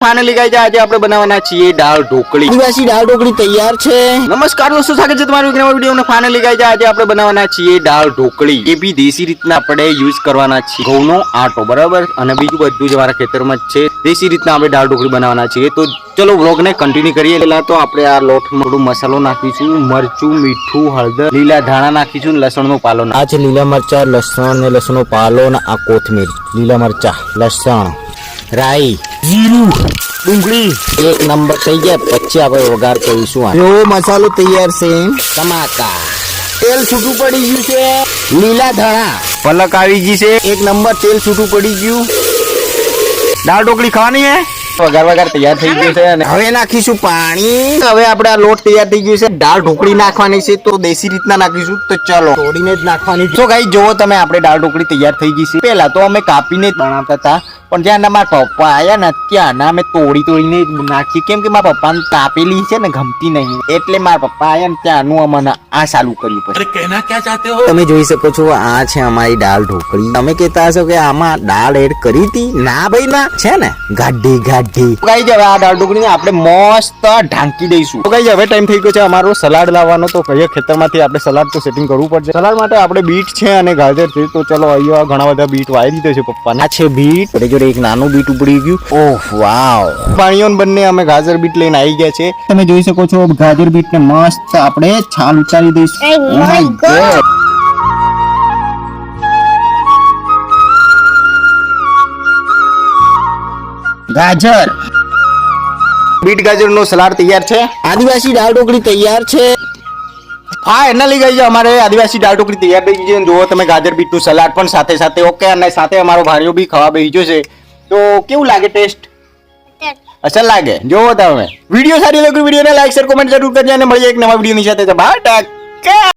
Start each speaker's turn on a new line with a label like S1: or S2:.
S1: Finally guys आज આપણે બનાવવાના છીએ દાળ ઢોકળી।
S2: આદિવાસી દાળ ઢોકળી તૈયાર છે।
S1: નમસ્કાર દોસ્તો, સ્વાગત છે તમારું એક નવા વિડિયોમાં। ફાઇનલી ગાइस આજે આપણે બનાવવાના છીએ દાળ ઢોકળી। એ બી દેશી રીતના આપણે યુઝ કરવાના છીએ ઘઉંનો આટો, બરાબર। અને બીજું બધું જ અમારા ખેતરમાં જ છે। દેશી રીતના આપણે દાળ ઢોકળી બનાવવાના છીએ। તો ચલો વ્લોગને કન્ટિન્યુ કરીએ। પહેલા તો આપણે આ લોટમાં થોડું મસાલો નાખીશું, મરચું, મીઠું, હળદર, લીલા ધાણા નાખીશું, લસણનો પાલો
S2: આ છે લીલા મરચા, લસણ ને લસણનો પાલો ને આ કોથમીર, લીલા મરચા, લસણ, રાઈ, જીરું, ડુંગળી એક નંબર થઈ ગયા। પછી આપણે વઘાર કરીશું। આ જો મસાલો તૈયાર છે। ટમાટા, તેલ છૂટું પડી ગયું છે। લીલા ધાણા,
S1: પલક આવી ગઈ છે।
S2: એક નંબર તેલ છૂટું પડી ગયું।
S1: દાળ ઢોકળી ખાવાની હે। વઘાર તૈયાર થઈ ગયો છે અને
S2: હવે નાખીશું પાણી। હવે આપણે આ લોટ તૈયાર થઈ ગયો છે। દાળ ઢોકળી નાખવાની છે તો દેશી રીતના નાખીશું। તો ચલો તોડીને જ નાખવાની।
S1: તો ગાઈ જો તમે આપણે દાળ ઢોકળી તૈયાર થઈ ગઈ છે। પહેલા તો અમે કાપીને જ બનાવતા હતા, પણ જ્યાં મારા પપ્પા આયા ને ત્યાં અમે તોડીને જ નાખી, કેમ કે મારા પપ્પાને કાપેલી છે ને ગમતી નહીં, એટલે મારા પપ્પા આયા ને ત્યાંનું અમને આ ચાલુ કર્યું। પછી
S3: कहना क्या चाहते हो?
S2: તમે જોઈ શકો છો આ છે અમારી દાળ ઢોકળી। તમે કહેતા હશો કે આમાં દાળ એડ કરી હતી? ના ભાઈ ના, છે ને ગાઢી ગાઢી।
S1: ગાઈ હવે આ દાળ ઢોકળીને આપણે મસ્ત ઢાંકી દઈશું। તો ગાઈ હવે ટાઈમ થઈ ગયો છે અમારો સલાડ લાવવાનો। તો કહીએ ખેતરમાંથી આપણે સલાડ તો સેટિંગ કરવું પડશે। સલાડ માટે આપણે બીટ છે અને ગાજર છે। તો ચલો અહીંયા ઘણા બધા બીટ વાવી દીધો છે પપ્પાને।
S2: આ છે બીટ, જોડે એક નાનું બીટ ઉપડી ગયું। ઓહ વાવ,
S1: પાણીઓન બંને અમે ગાજર બીટ લઈને આવી ગયા છે।
S2: તમે જોઈ શકો છો ગાજર બીટ ને મસ્ત આપણે છાલ ઉતારી દઈશું। Oh my God. ગાજર,
S1: બીટ ગાજરનો સલાડ તૈયાર છે।
S2: આદિવાસી દાળ ઢોકળી તૈયાર છે।
S1: હા, એના લઈ ગઈ છે અમારે આદિવાસી દાળ ઢોકળી તૈયાર થઈ ગઈ છે। જુઓ તમે ગાજર બીટનું સલાડ પણ સાથે સાથે ઓકે, અને સાથે અમારો ભાઈઓ બી ખાવા બેસી ગયો છે। તો કેવું લાગે ટેસ્ટ? અસલ લાગે? જોવો તમે વિડીયો સારી લાગી વિડીયોને લાઈક શેર કોમેન્ટ જરૂર કરજો અને મળીએ એક નવા વિડીયોની સાથે। બાય ટાટા।